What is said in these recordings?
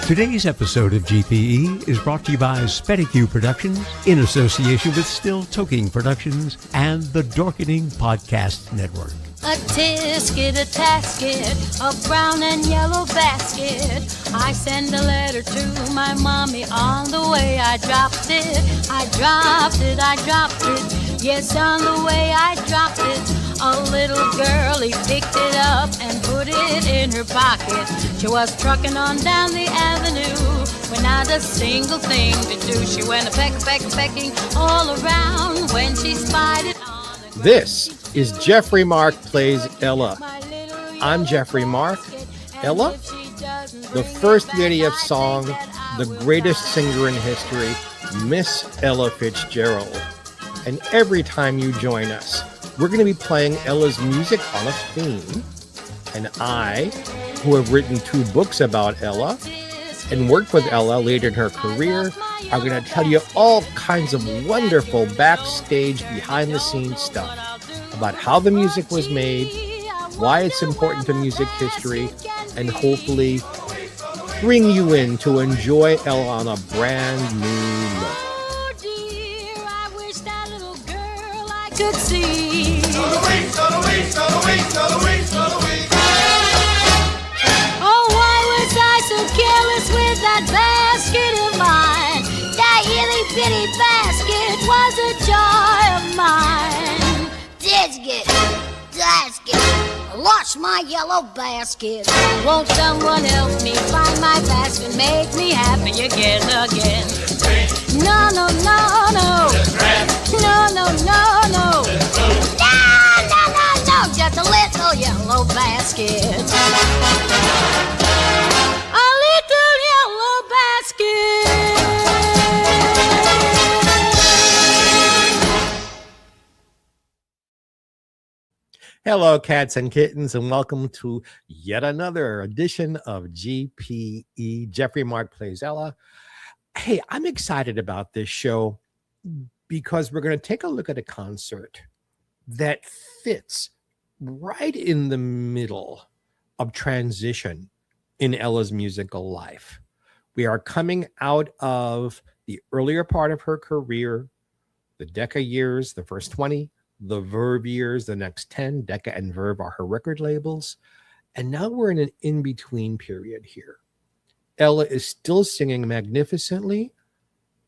Today's episode of GPE is brought to you by Spedicue Productions in association with Still Toking Productions and the Dorkening Podcast Network. A tisket, a tasket, a brown and yellow basket. I send a letter to my mommy on the way. I dropped it, I dropped it, I dropped it. Yes, on the way I dropped it. A little girlie picked it up and put it in her pocket. She was trucking on down the avenue with not a single thing to do. She went pecking all around when she spied it on the ground. This is Geoffrey Mark Plays Ella. I'm Geoffrey Mark. Ella, the first lady of song, the greatest singer in history, Miss Ella Fitzgerald. And every time you join us, we're going to be playing Ella's music on a theme. And I, who have written 2 books about Ella and worked with Ella later in her career, are going to tell you all kinds of wonderful backstage, behind-the-scenes stuff about how the music was made, why it's important to music history, and hopefully bring you in to enjoy Ella on a brand new look. Could see. Oh, why was I so careless with that basket of mine? That itty bitty basket was a joy of mine. Basket, lost my yellow basket. Won't someone help me find my basket? Make me happy again. No. No, just a little yellow basket. A little yellow basket. Hello, cats and kittens, and welcome to yet another edition of GPE. Geoffrey Mark Plays Ella. Hey, I'm excited about this show because we're going to take a look at a concert that fits right in the middle of transition in Ella's musical life. We are coming out of the earlier part of her career, the Decca years, the first 20, the Verve years, the next 10. Decca and Verve are her record labels. And now we're in an in-between period here. Ella is still singing magnificently,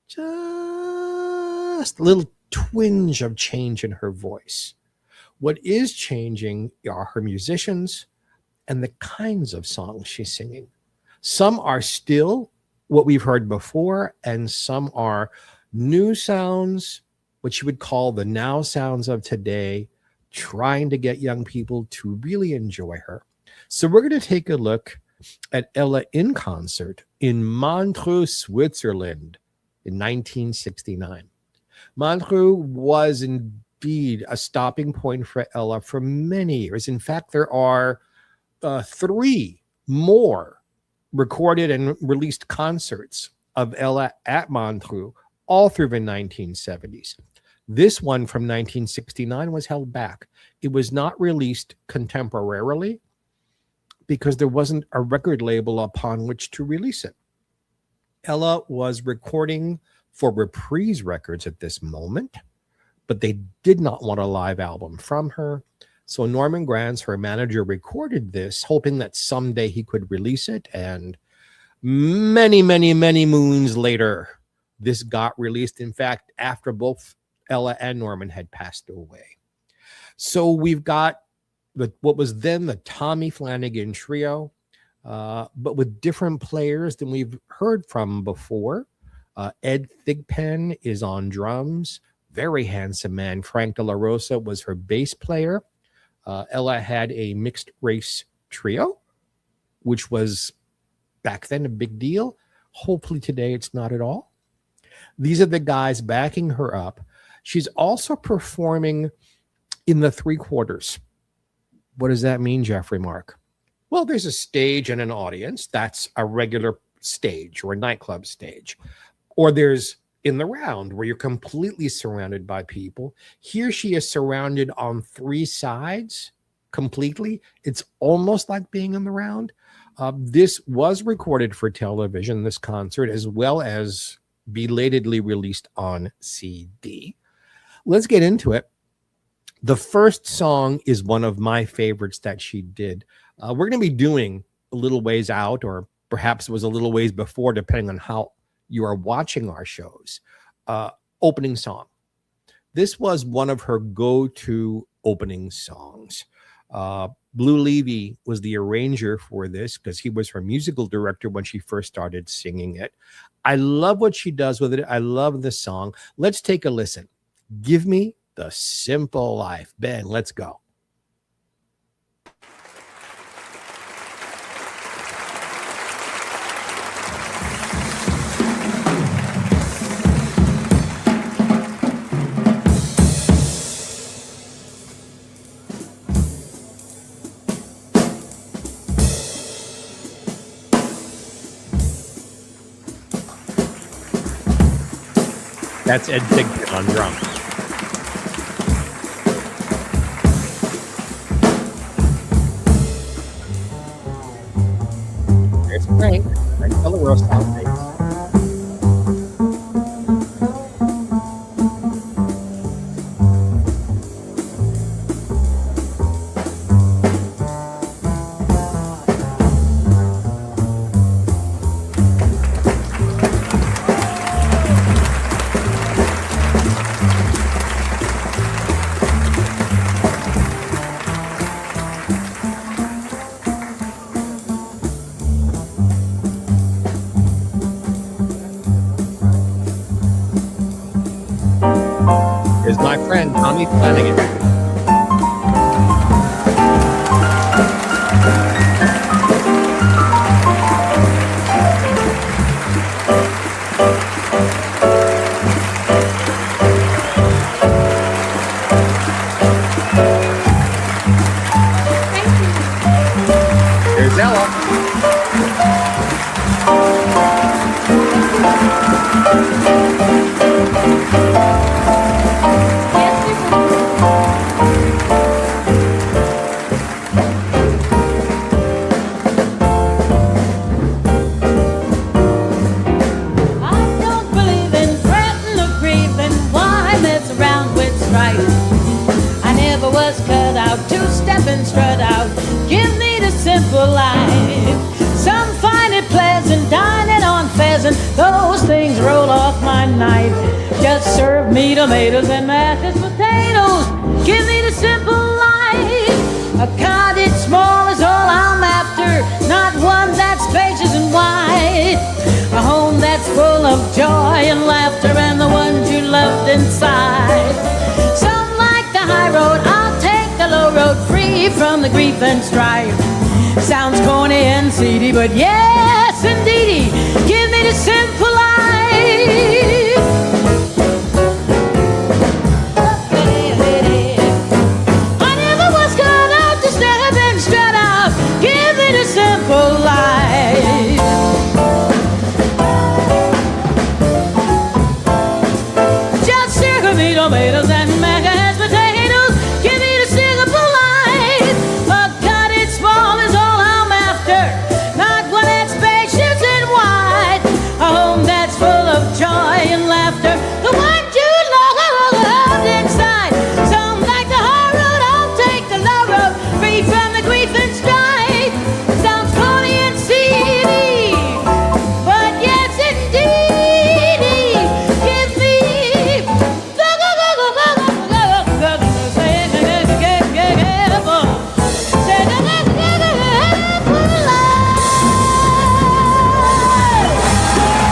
just a little twinge of change in her voice. What is changing are her musicians and the kinds of songs she's singing. Some are still what we've heard before, and some are new sounds, what you would call the now sounds of today, trying to get young people to really enjoy her. So we're going to take a look at Ella in concert in Montreux, Switzerland in 1969. Montreux was indeed a stopping point for Ella for many years. In fact, there are 3 more recorded and released concerts of Ella at Montreux all through the 1970s. This one from 1969 was held back. It was not released contemporarily because there wasn't a record label upon which to release it. Ella was recording for Reprise Records at this moment, but they did not want a live album from her. So Norman Granz, her manager, recorded this, hoping that someday he could release it. And many moons later, this got released. In fact, after both Ella and Norman had passed away. So we've got what was then the Tommy Flanagan Trio, but with different players than we've heard from before. Ed Thigpen is on drums, very handsome man. Frank De La Rosa was her bass player. Ella had a mixed race trio, which was back then a big deal. Hopefully today it's not at all. These are the guys backing her up. She's also performing in the 3/4. What does that mean, Geoffrey Mark? Well, there's a stage and an audience. That's a regular stage or a nightclub stage. Or there's in the round where you're completely surrounded by people. Here she is surrounded on 3 sides completely. It's almost like being in the round. This was recorded for television, this concert, as well as belatedly released on CD. Let's get into it. The first song is one of my favorites that she did. We're going to be doing a little ways out, or perhaps it was a little ways before, depending on how you are watching our shows. Opening song. This was one of her go-to opening songs. Blue Levy was the arranger for this because he was her musical director when she first started singing it. I love what she does with it. I love the song. Let's take a listen. Give Me the Simple Life. Ben, let's go. That's Ed Diction on drums. There's Frank Belarus on bass. Is my friend Tommy Flanagan. Here's Ella. Those things roll off my knife. Just serve me tomatoes and mashed potatoes. Give me the simple life. A cottage small is all I'm after, not one that's spacious and wide. A home that's full of joy and laughter and the ones you loved inside. Some like the high road, I'll take the low road, free from the grief and strife. Sounds corny and seedy, but yes, indeedy, give me the simple life. I never was cut out to step and strut out. Give me the simple life. Just serve me tomatoes and mashed potatoes. Give me the simple life. A cottage small is all I'm after, not one that's spacious and wide. A home that's full of joy and laughter, the one you loved inside. Some like the high road, I'll take the low road, free from the grief and strife. Sounds corny and seedy, but yes indeed, give me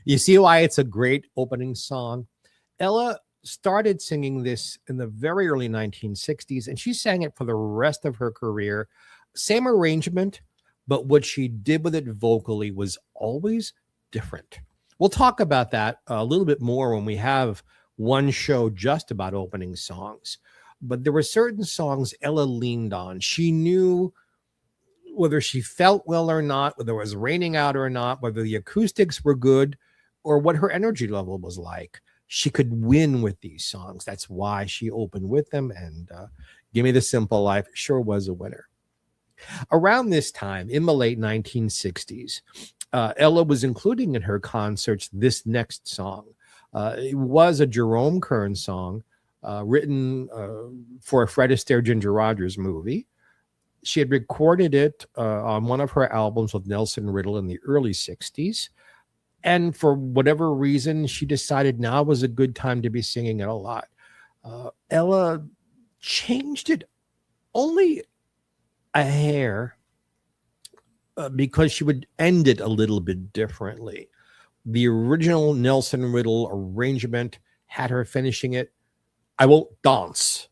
You see why it's a great opening song? Ella started singing this in the very early 1960s, and she sang it for the rest of her career. Same arrangement, but what she did with it vocally was always different. We'll talk about that a little bit more when we have one show just about opening songs. But there were certain songs Ella leaned on. She knew whether she felt well or not, whether it was raining out or not, whether the acoustics were good, or what her energy level was like. She could win with these songs. That's why she opened with them. And Give Me the Simple Life sure was a winner. Around this time, in the late 1960s, Ella was including in her concerts this next song. It was a Jerome Kern song written for a Fred Astaire Ginger Rogers movie. She had recorded it on one of her albums with Nelson Riddle in the early 60s. And for whatever reason, she decided now was a good time to be singing it a lot. Ella changed it only a hair because she would end it a little bit differently. The original Nelson Riddle arrangement had her finishing it, I won't dance.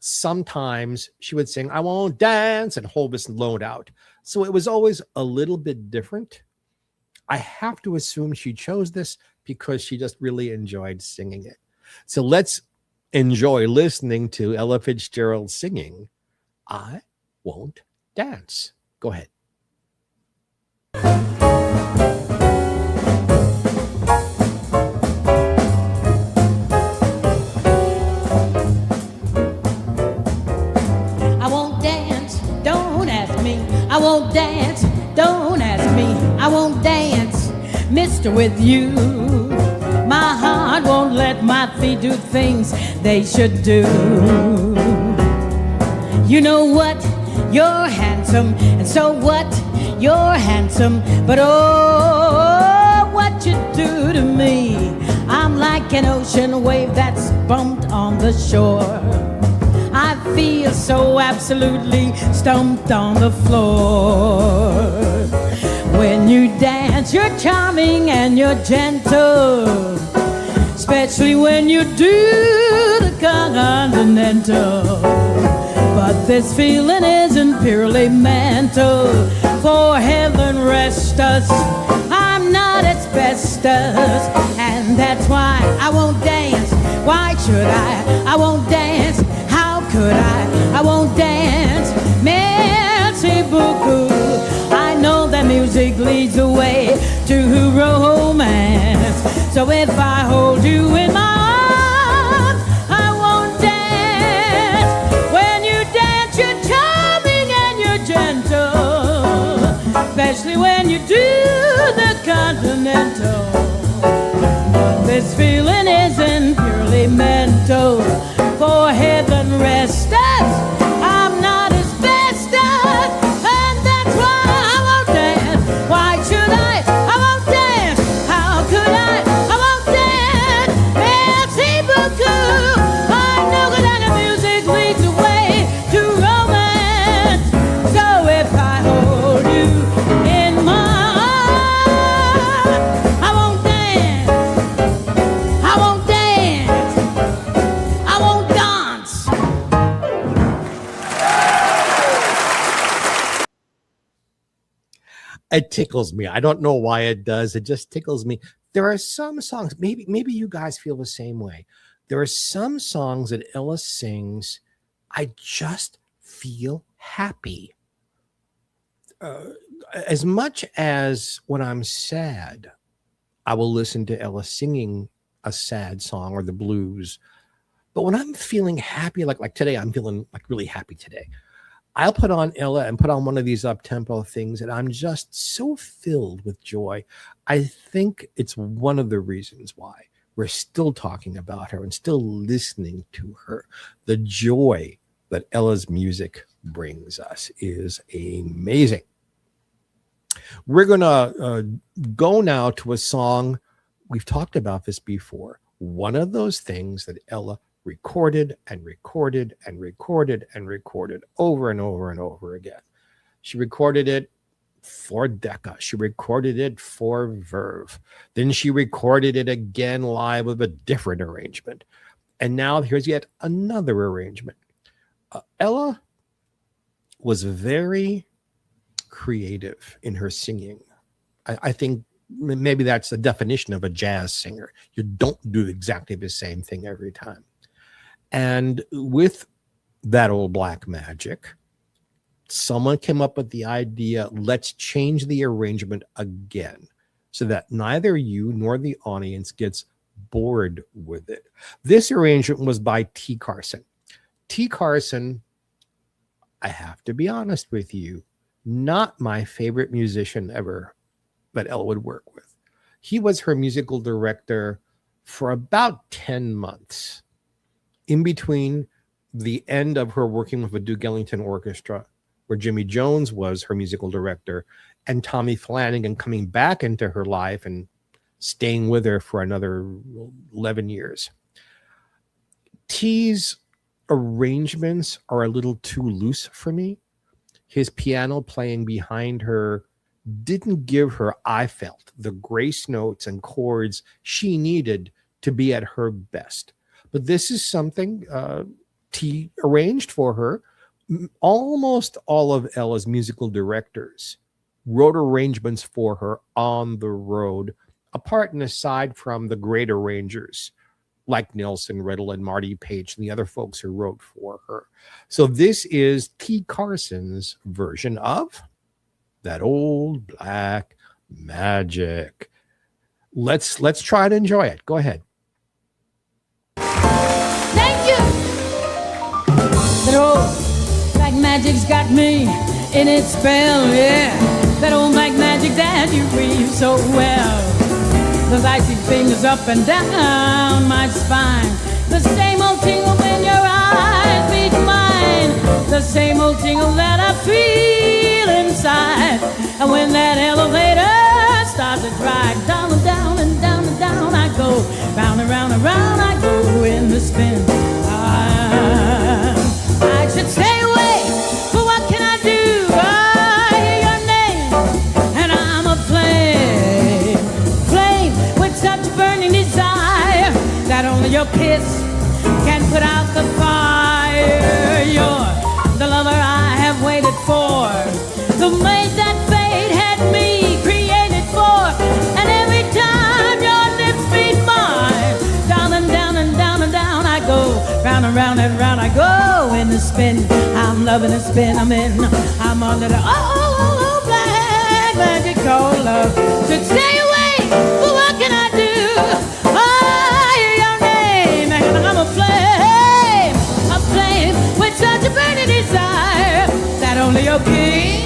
Sometimes she would sing, I won't dance, and hold this load out. So it was always a little bit different. I have to assume she chose this because she just really enjoyed singing it. So let's enjoy listening to Ella Fitzgerald singing, I Won't Dance. Go ahead. I won't dance, don't ask me. I won't dance, don't ask me. I won't dance, mister, with you. My heart won't let my feet do things they should do. You know what? You're handsome, and so what? You're handsome, but oh, what you do to me. I'm like an ocean wave that's bumped on the shore. I feel so absolutely stumped on the floor. When you dance, you're charming and you're gentle, especially when you do the continental. But this feeling isn't purely mental. For heaven rest us, I'm not asbestos, and that's why I won't dance. Why should I won't dance. How could I won't dance. Merci beaucoup. I know that music leads the way to romance. So if I hold you in my arms, I won't dance. When you dance, you're charming and you're gentle, especially when you do the continental. But this feeling isn't purely mental. For heaven rest us, I'm not asbestos, and that's why I won't dance. Why should I won't dance. How could I won't dance. Merci beaucoup. I know that the music leads the way to romance. So if I hold you in my arms, I won't dance. I won't dance. I won't dance. It tickles me. I don't know why it does. It just tickles me. There are some songs, maybe you guys feel the same way. There are some songs that Ella sings, I just feel happy. As much as when I'm sad, I will listen to Ella singing a sad song or the blues. But when I'm feeling happy, like today, I'm feeling like really happy today, I'll put on Ella and put on one of these up-tempo things, and I'm just so filled with joy. I think it's one of the reasons why we're still talking about her and still listening to her. The joy that Ella's music brings us is amazing. We're going to go now to a song. We've talked about this before. One of those things that Ella recorded and recorded and recorded and recorded over and over and over again. She recorded it for Decca. She recorded it for Verve. Then she recorded it again live with a different arrangement. And now here's yet another arrangement. Ella was very creative in her singing. I think maybe that's the definition of a jazz singer. You don't do exactly the same thing every time. And with that old black magic, someone came up with the idea, let's change the arrangement again so that neither you nor the audience gets bored with it. This arrangement was by T. Carson. T. Carson, I have to be honest with you, not my favorite musician ever that Ella would work with. He was her musical director for about 10 months in between the end of her working with the Duke Ellington Orchestra, where Jimmy Jones was her musical director, and Tommy Flanagan coming back into her life and staying with her for another 11 years. T's arrangements are a little too loose for me. His piano playing behind her didn't give her, I felt, the grace notes and chords she needed to be at her best. But this is something T arranged for her. Almost all of Ella's musical directors wrote arrangements for her on the road, apart and aside from the great arrangers like Nelson Riddle and Marty Page and the other folks who wrote for her. So this is T. Carson's version of That Old Black Magic. Let's try to enjoy it. Go ahead. Thank you. That old black magic's got me in its spell, yeah. That old black magic that you weave so well. The icy fingers up and down my spine. The same old tingle when your eyes meet mine. The same old tingle that I feel inside. And when that elevator starts to drive down and down and down and down I go. Round and round and round I go in the spin. I should stay away, but what can I do? I hear your name and I'm aflame. Flame with such burning desire that only your kiss can put out the fire. You're the lover I have waited for, the mate that fate had me created for. And every time your lips meet mine, down and down and down and down I go. Round and round and round I go in the spin. I'm loving the spin I'm in. I'm under the black magic called love. Should stay away, but what can I do? I hear your name and I'm a flame with such a burning desire that only your king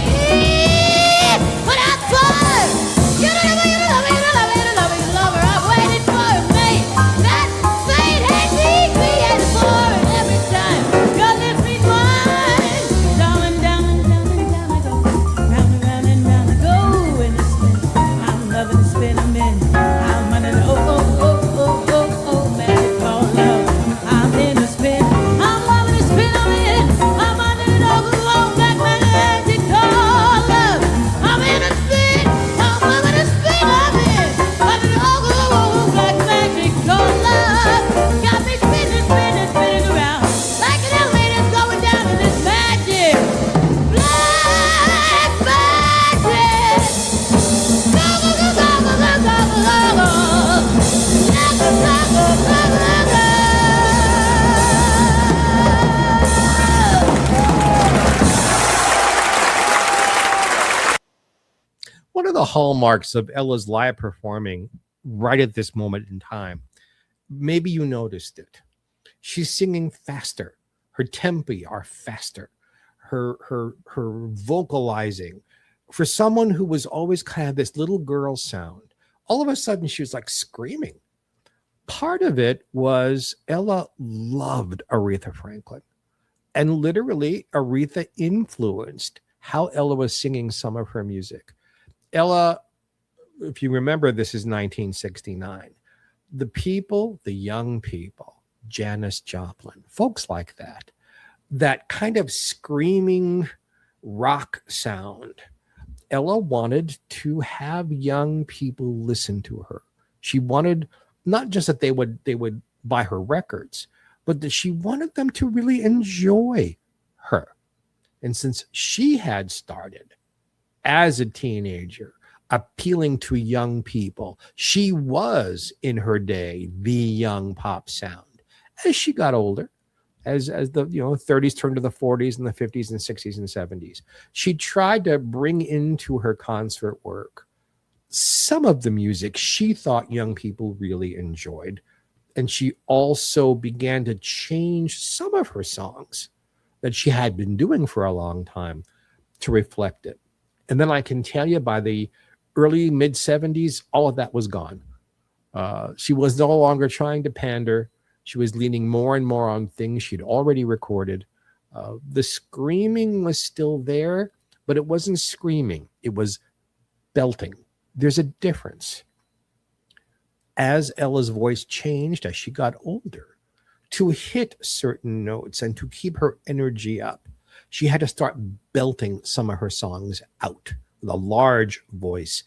put out fire. You're the lover, you're the lover, you're the lover, you're the lover, you're the lover I've waited for, mate. That fate had me created for, and every time your lips meet mine, down and down and down and down I go, round and round and round I go in the spin. I'm loving the spin I'm in. I'm under the magic called love. I'm in the spin. I'm loving the spin I'm in. I'm under the black magic called love. I'm in the spin. I'm loving the spin I'm in. Under the black magic called love. Got me spinning, spinning, spinning around like an elevator going down in this magic. Black magic. Go, go, go, go, go, go, go, go, go. One of the hallmarks of Ella's live performing right at this moment in time, maybe you noticed it. She's singing faster. Her tempi are faster. Her vocalizing. For someone who was always kind of this little girl sound, all of a sudden she was like screaming. Part of it was Ella loved Aretha Franklin. And literally, Aretha influenced how Ella was singing some of her music. Ella, if you remember, this is 1969. The people, the young people, Janis Joplin, folks like that, that kind of screaming rock sound, Ella wanted to have young people listen to her. She wanted not just that they would buy her records, but that she wanted them to really enjoy her. And since she had started as a teenager appealing to young people, she was in her day the young pop sound. As she got older, as the 30s turned to the 40s and the 50s and 60s and 70s, she tried to bring into her concert work some of the music she thought young people really enjoyed. And she also began to change some of her songs that she had been doing for a long time to reflect it. And then I can tell you by the early mid 70s, all of that was gone. She was no longer trying to pander. She was leaning more and more on things she'd already recorded. The screaming was still there, but it wasn't screaming. It was belting. There's a difference. As Ella's voice changed as she got older, to hit certain notes and to keep her energy up, she had to start belting some of her songs out with a large voice,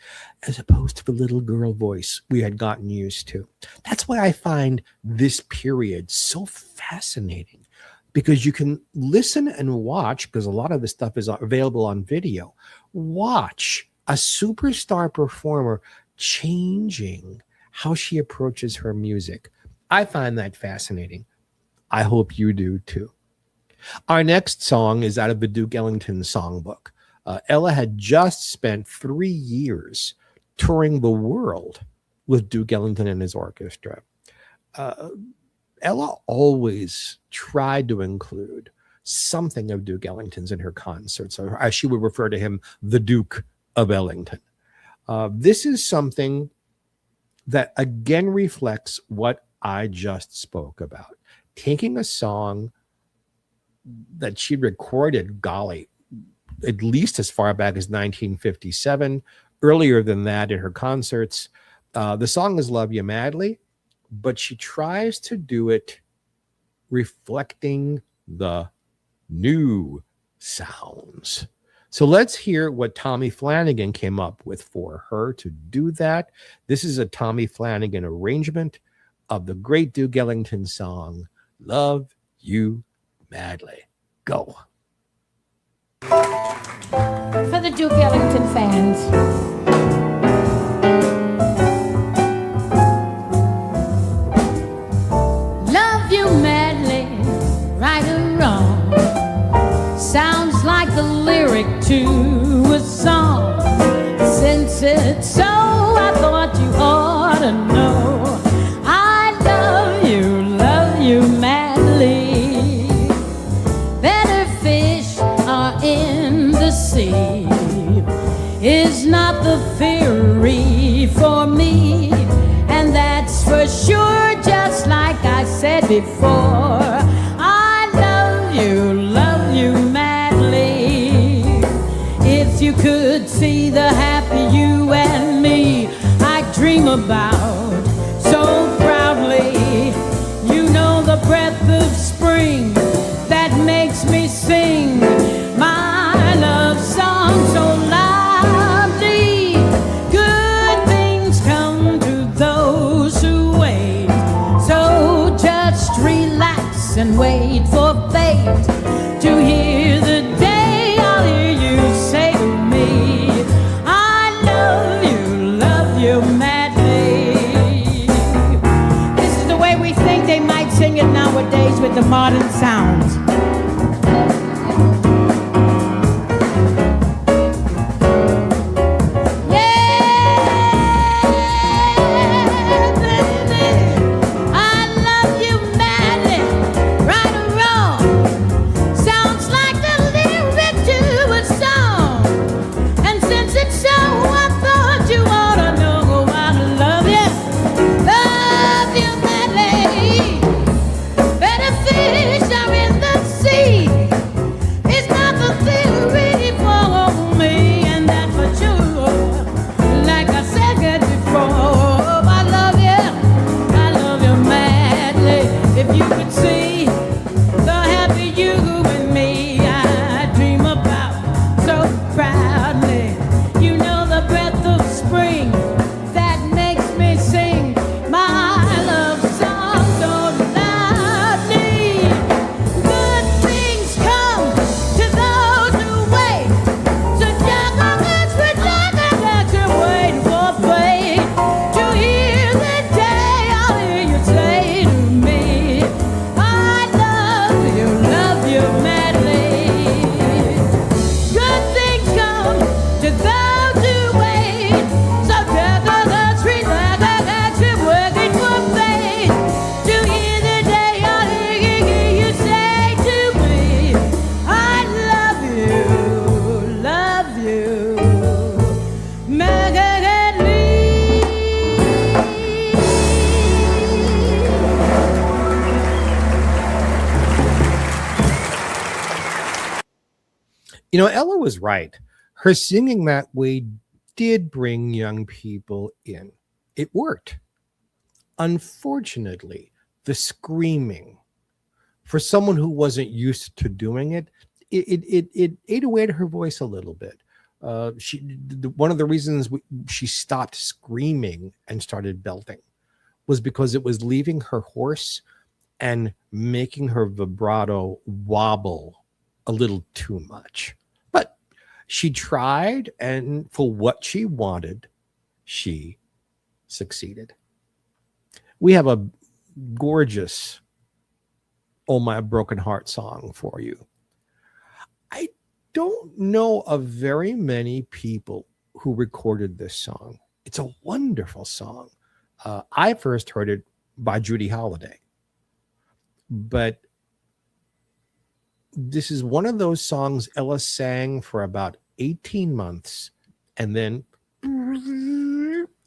as opposed to the little girl voice we had gotten used to. That's why I find this period so fascinating, because you can listen and watch, because a lot of this stuff is available on video, watch a superstar performer changing how she approaches her music. I find that fascinating. I hope you do too. Our next song is out of the Duke Ellington songbook. Ella had just spent 3 years touring the world with Duke Ellington and his orchestra. Ella always tried to include something of Duke Ellington's in her concerts, or as she would refer to him, the Duke of Ellington. This is something that again reflects what I just spoke about. Taking a song that she recorded, golly, at least as far back as 1957, earlier than that in her concerts. The song is Love You Madly, but she tries to do it reflecting the new sounds. So let's hear what Tommy Flanagan came up with for her to do that. This is a Tommy Flanagan arrangement of the great Duke Ellington song, Love You Madly. Go. For the Duke Ellington fans. Love you madly, right or wrong, sounds like the lyric to a song. Since it's so, I thought you ought to know. I love you madly. Better fish are in the sea. Is not the theory for me, and that's for sure, just like I said before. I love you madly. If you could see the happy you and me I dream about so proudly, you know the breath of spring that makes me sing my love song so loudly. Good things come to those who wait, so just relax and wait for fate to hear the day. I'll hear you say to me, I love you madly. This is the way we think they might sing it nowadays with the modern sounds. Fish are in the sea. You know, Ella was right. Her singing that way did bring young people in. It worked. Unfortunately, the screaming, for someone who wasn't used to doing it, it ate away at her voice a little bit. One of the reasons she stopped screaming and started belting was because it was leaving her hoarse and making her vibrato wobble a little too much. But she tried, and for what she wanted, she succeeded. We have a gorgeous "Oh My Broken Heart" song for you. I don't know of very many people who recorded this song. It's a wonderful song. I first heard it by Judy Holliday, but this is one of those songs Ella sang for about 18 months, and then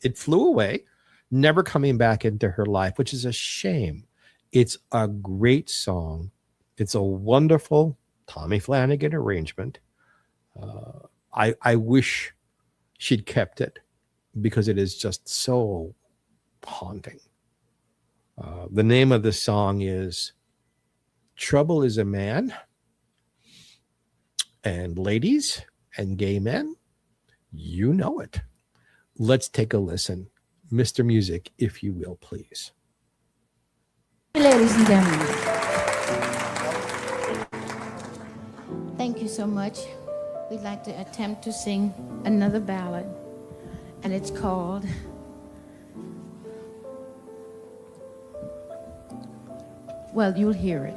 it flew away, never coming back into her life, which is a shame. It's a great song. It's a wonderful Tommy Flanagan arrangement. I wish she'd kept it because it is just so haunting. The name of the song is "Trouble Is a Man." And ladies and gay men, you know it. Let's take a listen. Mr. Music, if you will, please. Ladies and gentlemen, thank you so much. We'd like to attempt to sing another ballad, and it's called Well, you'll hear it.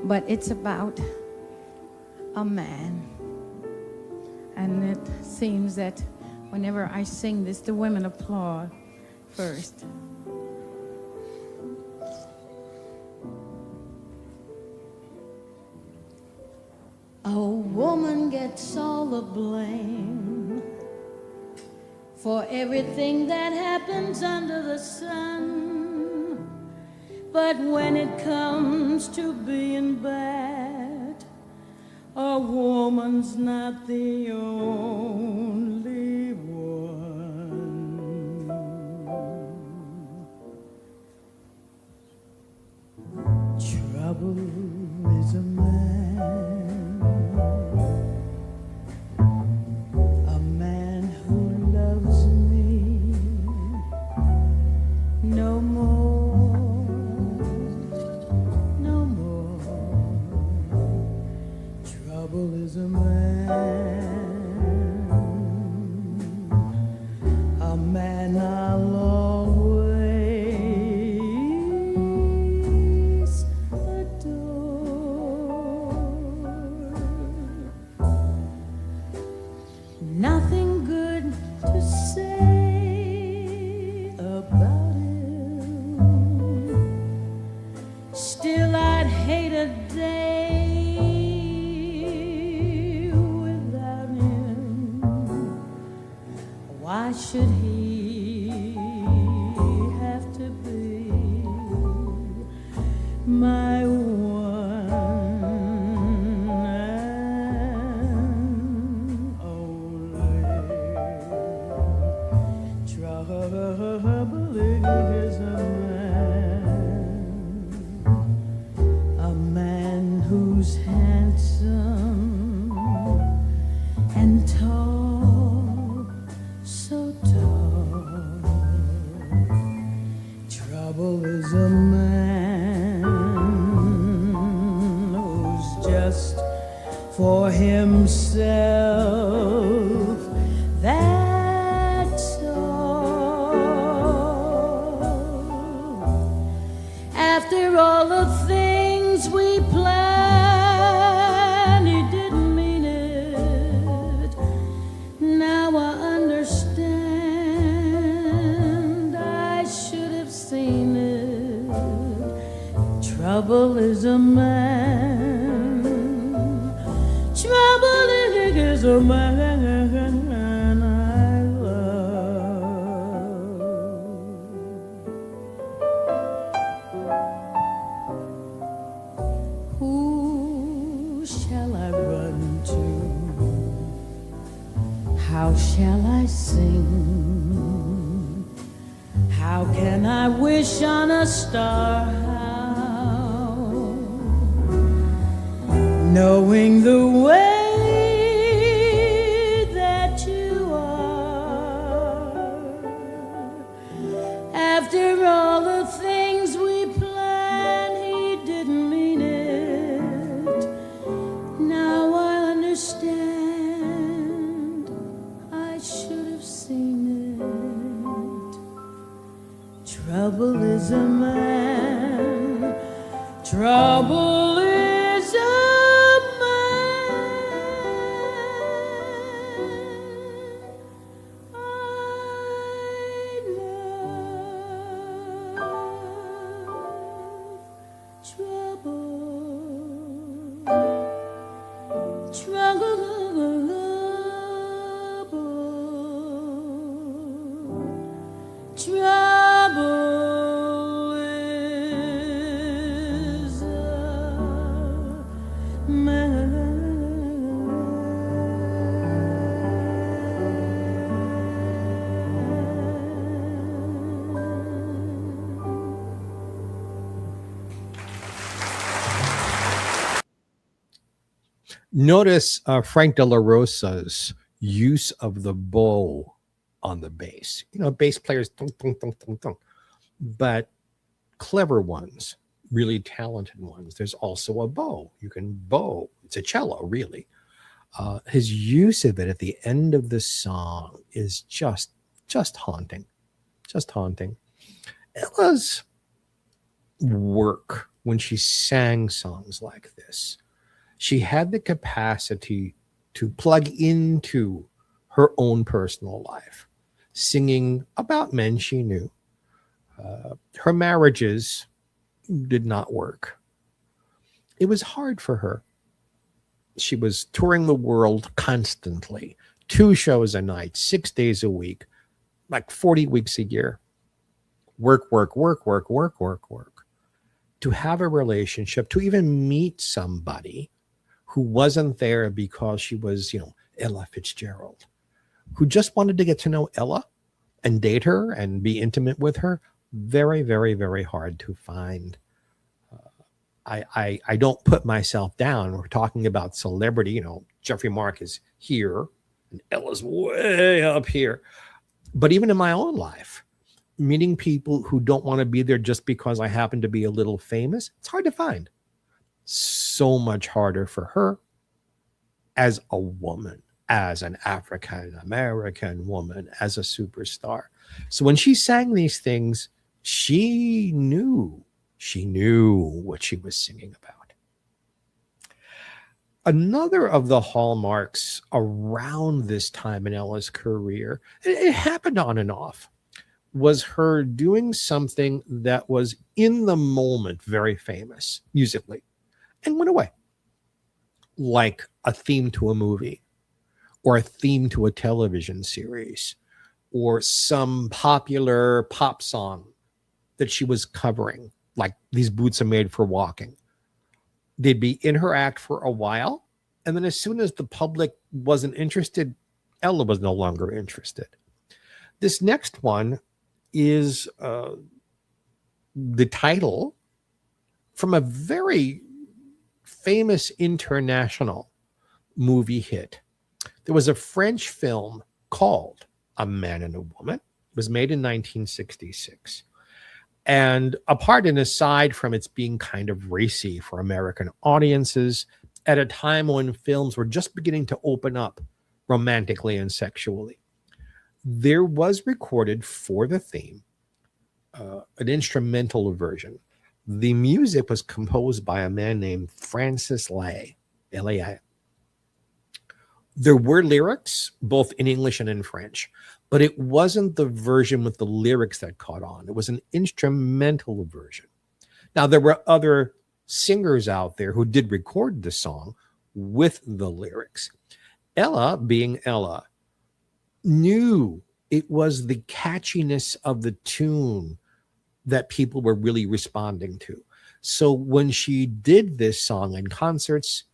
But it's about a man. And it seems that whenever I sing this, the women applaud first. A woman gets all the blame for everything that happens under the sun. But when it comes to being bad, a woman's not the only one. Trouble is a man who loves me no more, no more. Trouble is a man I'll always adore. Nothing good to say about him. Still, I'd hate a day without him. Why should he have to be my one and only? Trouble is a man who's handsome and tall, so tall. Trouble is a man who's just for himself, that's all. After all the things we planned, he didn't mean it. Now I understand, I should have seen it. Trouble is a man. Trouble is a man I love. Who shall I run shall I sing? How can I wish on a star? How? Knowing the way that you are. After all the things we planned, he didn't mean it. Now I understand. I should have seen it. Trouble is a man. Trouble is a man. I love trouble. Trouble is a man. Notice Frank De La Rosa's use of the bow on the bass. You know, bass players, thunk, thunk, thunk, thunk, thunk. But clever ones, really talented ones, there's also a bow. You can bow. It's a cello, really. His use of it at the end of the song is just haunting. Just haunting. Ella's work when she sang songs like this, she had the capacity to plug into her own personal life, singing about men she knew. Her marriages did not work. It was hard for her. She was touring the world constantly, 2 shows a night, 6 days a week, like 40 weeks a year. Work. To have a relationship, to even meet somebody who wasn't there because she was, Ella Fitzgerald, who just wanted to get to know Ella and date her and be intimate with her. Very, very, very hard to find. I don't put myself down. We're talking about celebrity. Geoffrey Mark is here and Ella's way up here. But even in my own life, meeting people who don't want to be there just because I happen to be a little famous, it's hard to find. So much harder for her as a woman, as an African American woman, as a superstar. So when she sang these things, she knew what she was singing about. Another of the hallmarks around this time in Ella's career, it happened on and off, was her doing something that was in the moment very famous musically and went away, like a theme to a movie or a theme to a television series or some popular pop song that she was covering, like These Boots Are Made for Walking. They'd be in her act for a while, and then as soon as the public wasn't interested, Ella was no longer interested. This next one is the title from a very famous international movie hit. There was a French film called A Man and a Woman. It was made in 1966. And apart and aside from its being kind of racy for American audiences, at a time when films were just beginning to open up romantically and sexually, there was recorded for the theme an instrumental version. The music was composed by a man named Francis Lay, L-A-I. There were lyrics, both in English and in French, but it wasn't the version with the lyrics that caught on. It was an instrumental version. Now, there were other singers out there who did record the song with the lyrics. Ella, being Ella, knew it was the catchiness of the tune that people were really responding to. So when she did this song in concerts,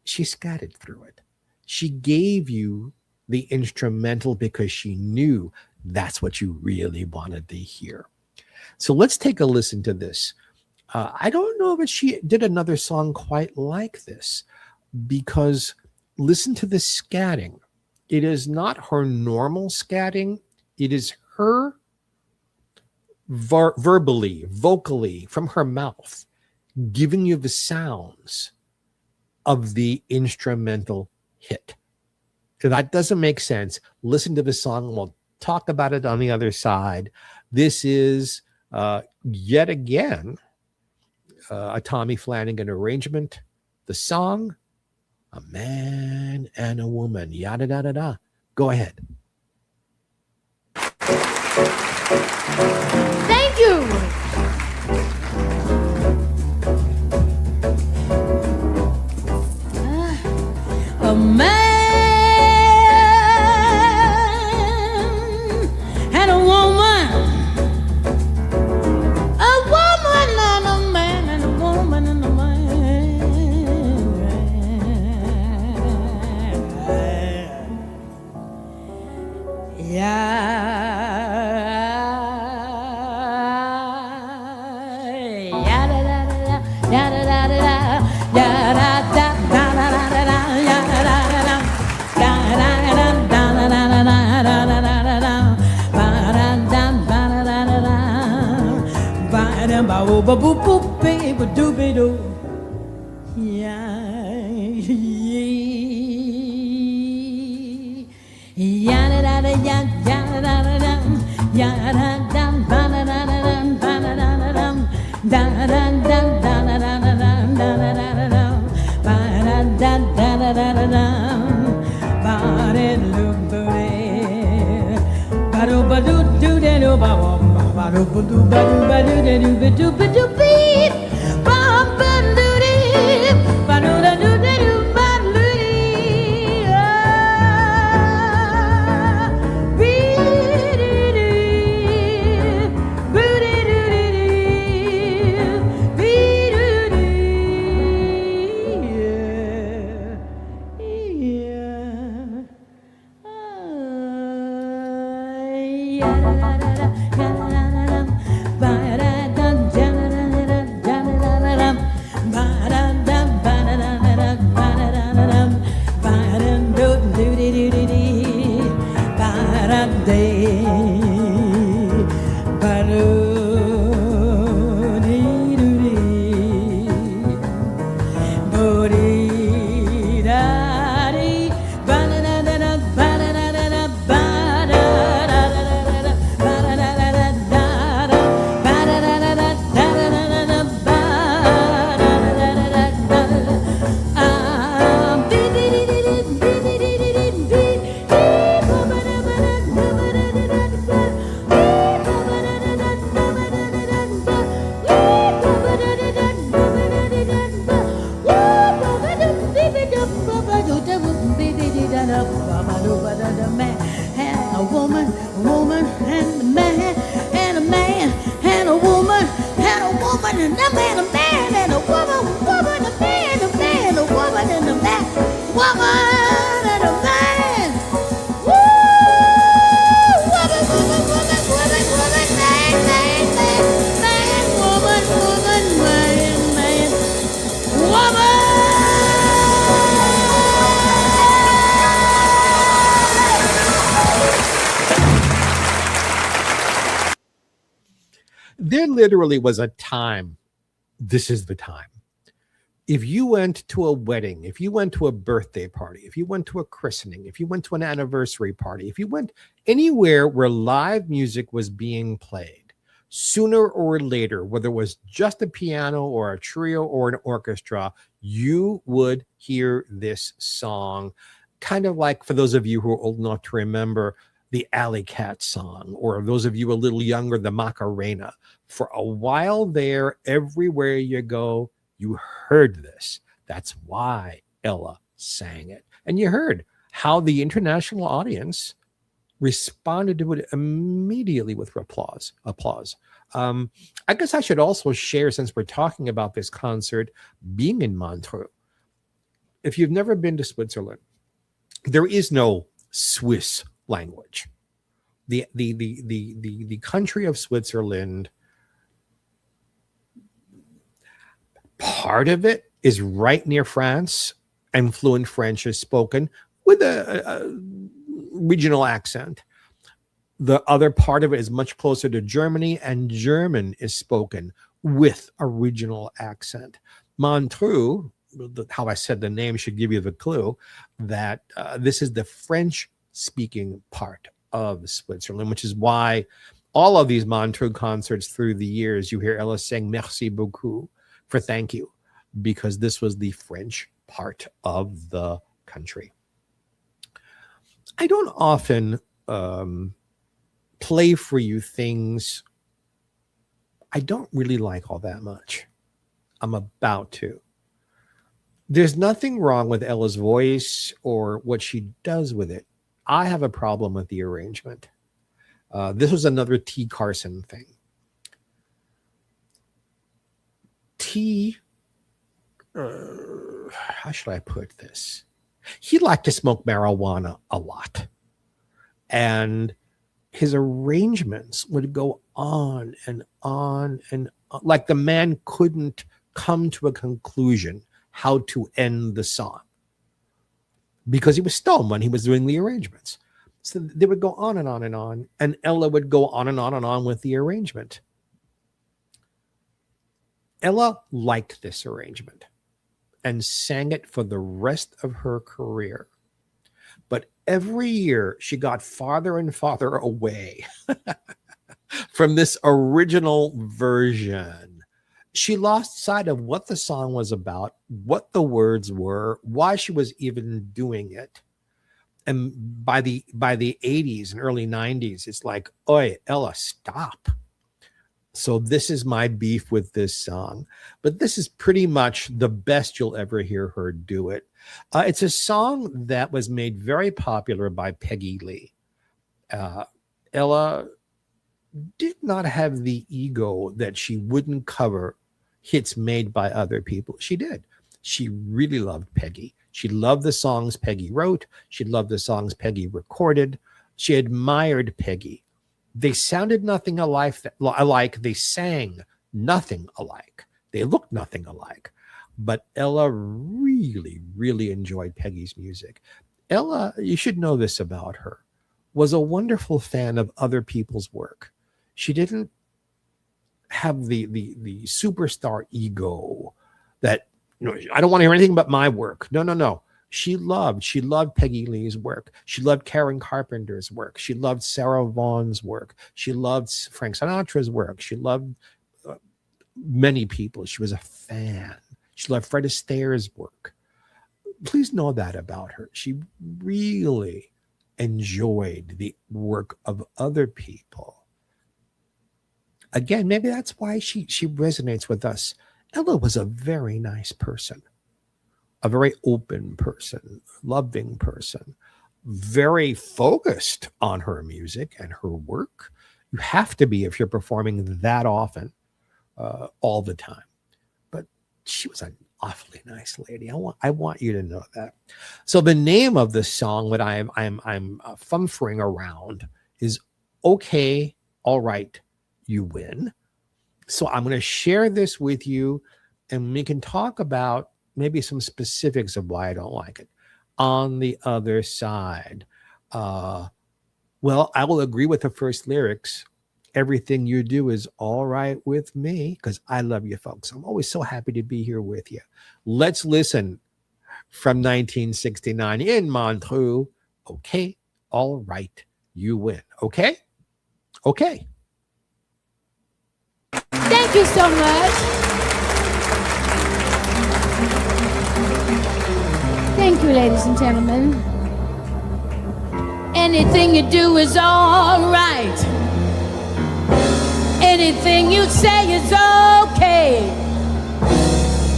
she scattered through it. She gave you the instrumental because she knew that's what you really wanted to hear. So let's take a listen to this. I don't know if she did another song quite like this, because listen to the scatting. It is not her normal scatting. It is her vocally from her mouth, giving you the sounds of the instrumental hit. If that doesn't make sense, listen to the song. We'll talk about it on the other side. This is yet again a Tommy Flanagan arrangement. The song, A Man and a Woman, yada, da, da, da. Go ahead. Thank you. A man and a woman, a woman and a man, and a woman and a man. Yeah. Ba boop boop baby doobie doo, yeah, yeah, da da da ya da da da da, ya da da ba da da da ba da da da da da da da da da da da da da ba da da da da da da ba da look booty, ba do ba do do da do ba ba. There literally was a time, this is the time. If you went to a wedding, if you went to a birthday party, if you went to a christening, if you went to an anniversary party, if you went anywhere where live music was being played, sooner or later, whether it was just a piano or a trio or an orchestra, you would hear this song. Kind of like, for those of you who are old enough to remember, the Alley Cat song, or those of you a little younger, the Macarena. For a while there, everywhere you go, you heard this. That's why Ella sang it. And you heard how the international audience responded to it immediately with applause. I guess I should also share, since we're talking about this concert being in Montreux, if you've never been to Switzerland, there is no Swiss language. The country of Switzerland, part of it is right near France, and fluent French is spoken with a regional accent. The other part of it is much closer to Germany, and German is spoken with a regional accent. Montreux, how I said the name should give you the clue that this is the French-speaking part of Switzerland, which is why all of these Montreux concerts through the years, you hear Ella sing "Merci beaucoup" for thank you, because this was the French part of the country. I don't often play for you things I don't really like all that much. I'm about to. There's nothing wrong with Ella's voice or what she does with it. I have a problem with the arrangement. This was another T. Carson thing. T, how should I put this? He liked to smoke marijuana a lot. And his arrangements would go on and on and on. Like the man couldn't come to a conclusion how to end the song because he was stoned when he was doing the arrangements. So they would go on and on and on, and Ella would go on and on and on with the arrangement. Ella liked this arrangement and sang it for the rest of her career. But every year she got farther and farther away from this original version. She lost sight of what the song was about, what the words were, why she was even doing it. And by the 80s and early 90s, it's like, oi, Ella, stop. So this is my beef with this song. But this is pretty much the best you'll ever hear her do it. It's a song that was made very popular by Peggy Lee. Ella did not have the ego that she wouldn't cover hits made by other people. She did. She really loved Peggy. She loved the songs Peggy wrote. She loved the songs Peggy recorded. She admired Peggy. They sounded nothing alike. They sang nothing alike. They looked nothing alike. But Ella really, really enjoyed Peggy's music. Ella, you should know this about her, was a wonderful fan of other people's work. She didn't have the superstar ego that, you know, I don't want to hear anything but my work. No. She loved Peggy Lee's work. She loved Karen Carpenter's work. She loved Sarah Vaughan's work. She loved Frank Sinatra's work. She loved many people. She was a fan. She loved Fred Astaire's work. Please know that about her. She really enjoyed the work of other people. Again, maybe that's why she resonates with us. Ella was a very nice person, a very open person, loving person, very focused on her music and her work. You have to be if you're performing that often, all the time. But she was an awfully nice lady. I want you to know that. So the name of the song that I'm fumfering around is "Okay, All Right, You Win." So I'm going to share this with you, and we can talk about maybe some specifics of why I don't like it on the other side. Well, I will agree with the first lyrics. Everything you do is all right with me, because I love you folks. I'm always so happy to be here with you. Let's listen from 1969 in Montreux. Okay, all right, you win. Okay? Okay. Thank you so much. Thank you, ladies and gentlemen. Anything you do is all right. Anything you say is okay.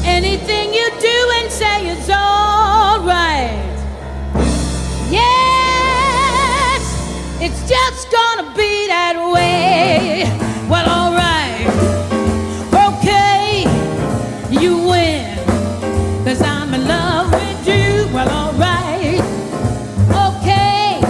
Anything you do and say is all right. Yes, it's just gonna be that way. Well, all right. Okay, you win, 'cause I'm in love with you. Well, all right. Okay,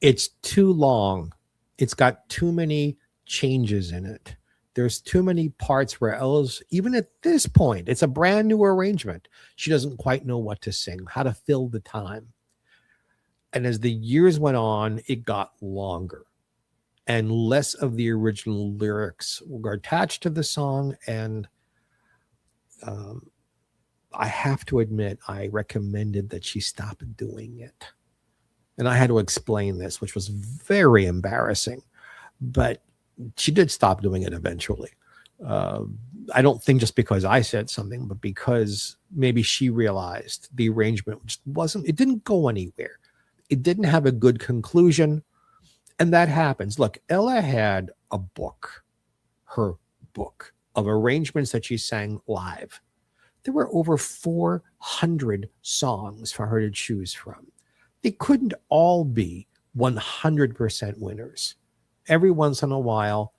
It's too long. It's got too many changes in it. There's too many parts where Ella's, even at this point, it's a brand new arrangement. She doesn't quite know what to sing, how to fill the time. And as the years went on, it got longer and less of the original lyrics were attached to the song. And I have to admit, I recommended that she stop doing it. And I had to explain this, which was very embarrassing. But she did stop doing it eventually. I don't think just because I said something, but because maybe she realized the arrangement just wasn't, it didn't go anywhere. It didn't have a good conclusion. And that happens. Look, Ella had a book, her book of arrangements that she sang live. There were over 400 songs for her to choose from. They couldn't all be 100% winners. Every once in a while,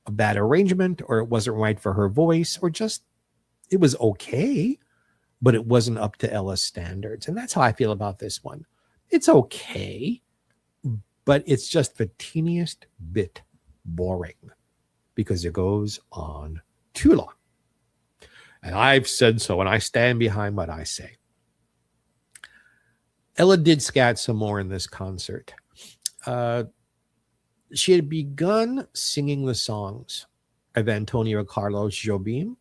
a bad arrangement, or it wasn't right for her voice, or just it was okay, but it wasn't up to Ella's standards. And that's how I feel about this one. It's okay, but it's just the teeniest bit boring because it goes on too long. And I've said so, and I stand behind what I say. Ella did scat some more in this concert. She had begun singing the songs of Antonio Carlos Jobim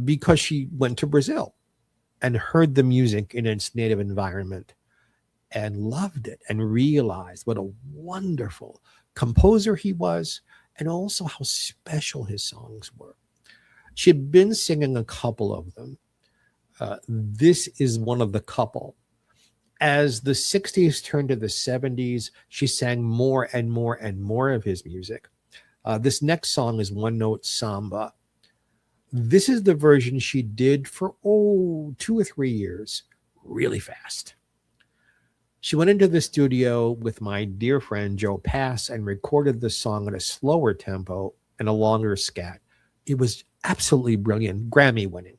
because she went to Brazil and heard the music in its native environment and loved it and realized what a wonderful composer he was and also how special his songs were. She had been singing a couple of them. This is one of the couple. As the 60s turned to the 70s, she sang more and more and more of his music. This next song is One Note Samba. This is the version she did for, 2 or 3 years, really fast. She went into the studio with my dear friend Joe Pass and recorded the song at a slower tempo and a longer scat. It was absolutely brilliant, Grammy winning.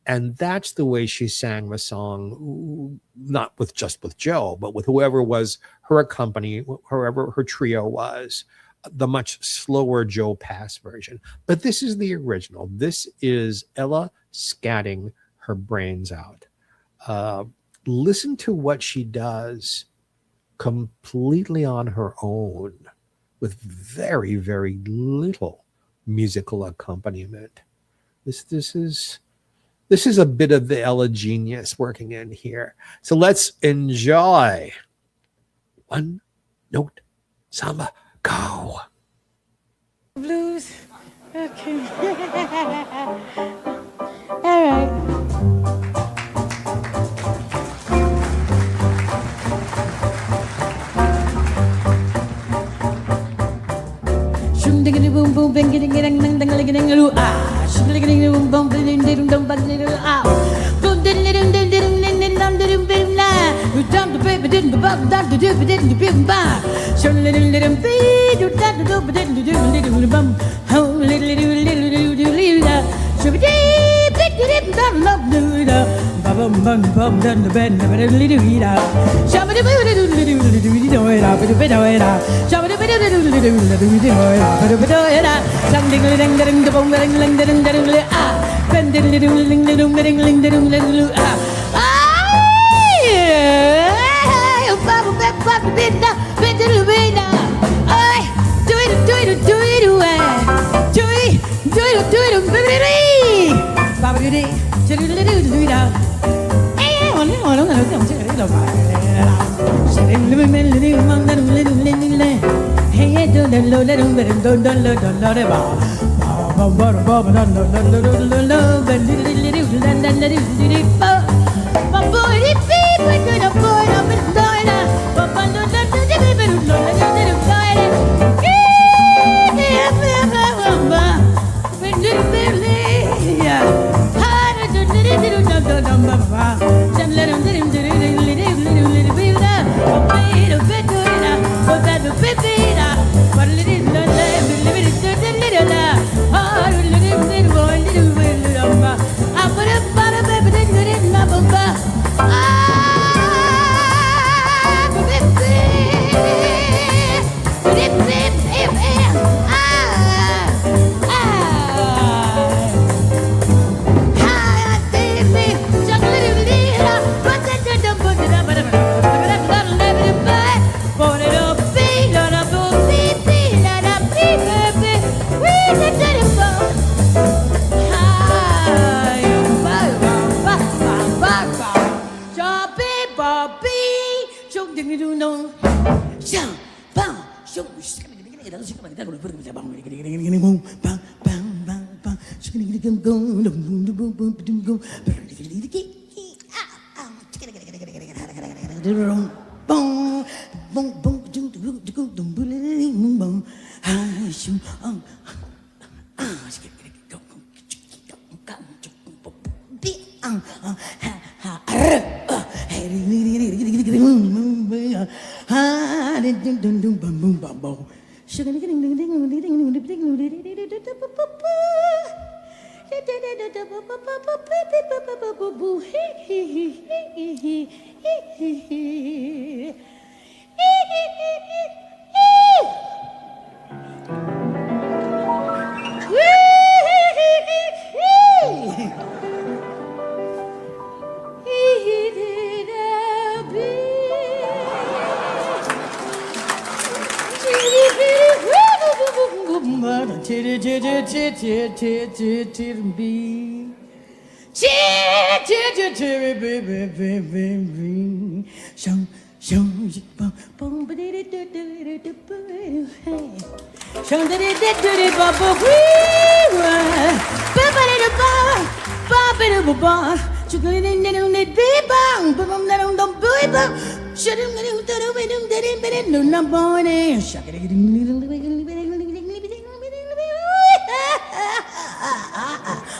And that's the way she sang the song, not with Joe, but with whoever was her accompany, whoever her trio was, the much slower Joe Pass version. But this is the original. This is Ella scatting her brains out. Listen to what she does completely on her own with very, very little musical accompaniment. This is a bit of the Ella genius working in here. So let's enjoy One Note Samba. Go. Blues. Okay. All right. Boom boom bang getting getting dang dang dang dang dang ah shingling boom boom ding ding dong bang ding ah boom ding ding ding ding ding ding dong ding bing la you dump the baby didn't the bum dump the dip didn't bim ba shingling little bee you dump the dope didn't do little bum how little should be big dip dum love do da bum bum bum done the bend the little ida shabba do do do do do era but the era shabba do do do do era but the era something ding ding the bong ding ding ding ding ah bend ding ding ding ding ding ding ding ah ay baba baba binda binda binda ay do it do it do it do it do it do it baby baba do it do it do it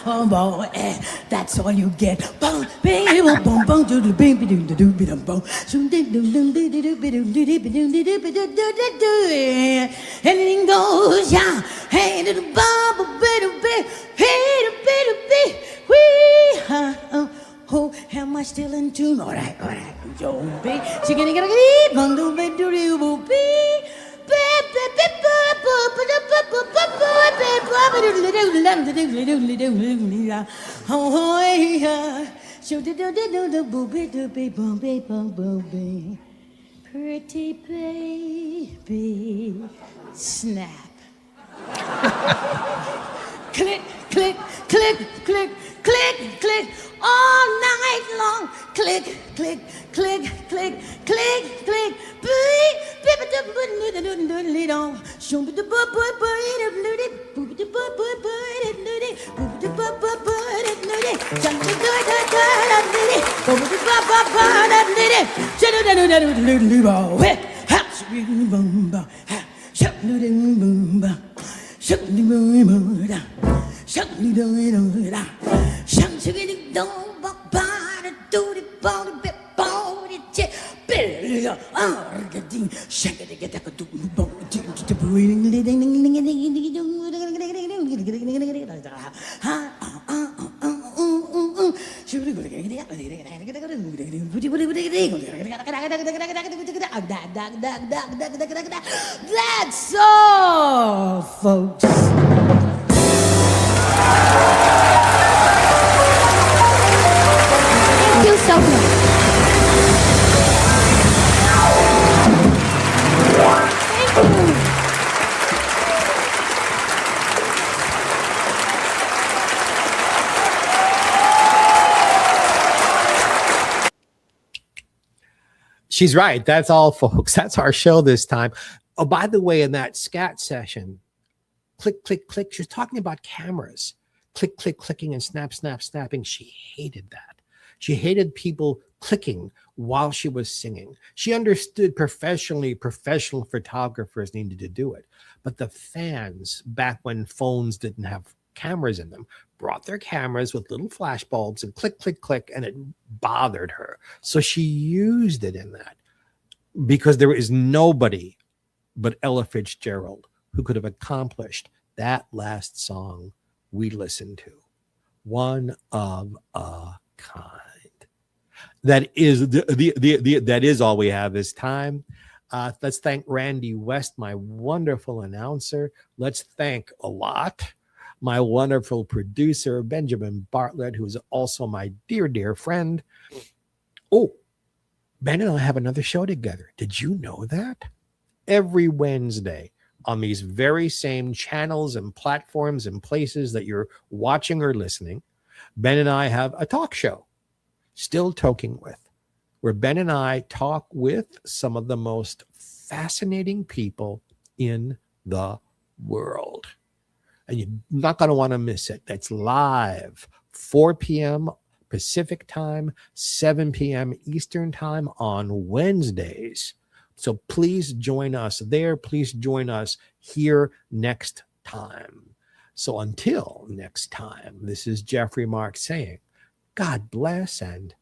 Oh boy, that's all you get. Anything goes, yeah. Hey, to the bubble, hey, oh, am I still in tune? All right, yo, be. She gonna get a bundle, pretty baby, snap. Click, click, click, click, click, click, all night long. Click, click, click, click, click, click, beep, beep, That's all, folks. Thank you so much. Thank you. She's right. That's all, folks. That's our show this time. Oh, by the way, in that scat session, click, click, click, she was talking about cameras. Click, click, clicking, and snap, snap, snapping. She hated that. She hated people clicking while she was singing. She understood professional photographers needed to do it. But the fans, back when phones didn't have cameras in them, brought their cameras with little flash bulbs and click, click, click, and it bothered her. So she used it in that, because there is nobody but Ella Fitzgerald who could have accomplished that last song we listened to. One of a kind. That is that is all we have this time. Let's thank Randy West, my wonderful announcer. Let's thank a lot my wonderful producer, Benjamin Bartlett, who is also my dear, dear friend. Oh, Ben and I have another show together. Did you know that? Every Wednesday on these very same channels and platforms and places that you're watching or listening, Ben and I have a talk show, Still Toking With. where Ben and I talk with some of the most fascinating people in the world. And you're not going to want to miss it. That's live, 4 p.m. Pacific time, 7 p.m. Eastern time on Wednesdays. So please join us there. Please join us here next time. So until next time, this is Geoffrey Mark saying, God bless and